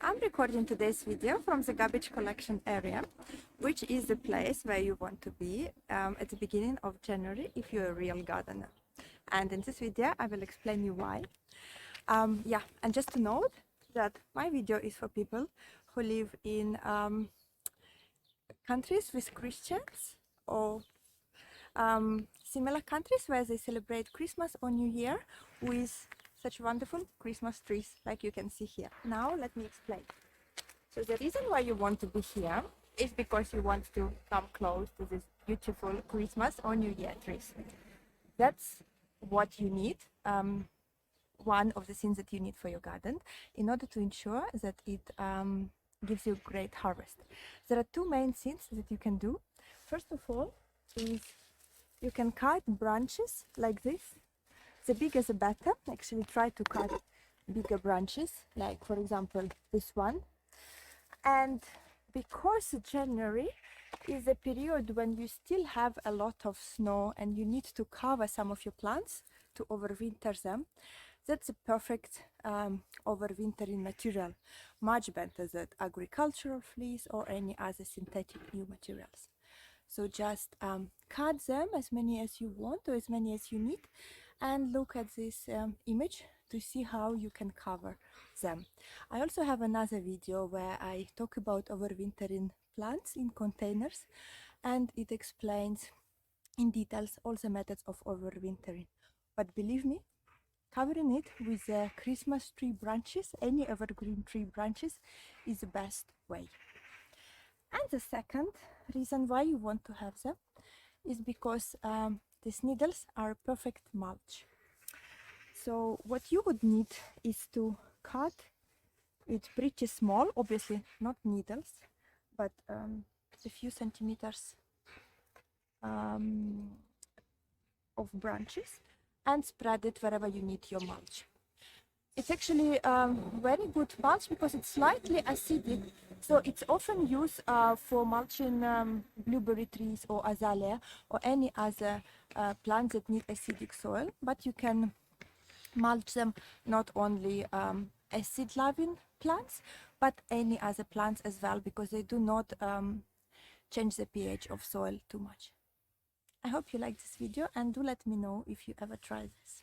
I'm recording today's video from the garbage collection area, which is the place where you want to be at the beginning of January if you're a real gardener. And in this video, I will explain you why. And just to note that my video is for people who live in countries with Christians or similar countries where they celebrate Christmas or New Year with such wonderful Christmas trees like you can see here. Now let me explain. So the reason why you want to be here is because you want to come close to this beautiful Christmas or New Year trees. That's what you need, one of the things that you need for your garden in order to ensure that it gives you great harvest. There are two main things that you can do. First of all is you can cut branches like this. The bigger the better. Actually try to cut bigger branches, like for example this one. And because January is a period when you still have a lot of snow and you need to cover some of your plants to overwinter them, that's a perfect overwintering material, much better than agricultural fleece or any other synthetic new materials. So just cut them as many as you want or as many as you need, and look at this image to see how you can cover them. I also have another video where I talk about overwintering plants in containers, and it explains in details all the methods of overwintering. But believe me, covering it with Christmas tree branches, any evergreen tree branches, is the best way. And the second reason why you want to have them is because these needles are perfect mulch. So what you would need is to cut it pretty small, obviously not needles, but a few centimeters of branches, and spread it wherever you need your mulch. It's actually very good mulch because it's slightly acidic, so it's often used for mulching blueberry trees or azalea or any other plants that need acidic soil. But you can mulch them not only acid-loving plants, but any other plants as well, because they do not change the pH of soil too much. I hope you like this video, and do let me know if you ever try this.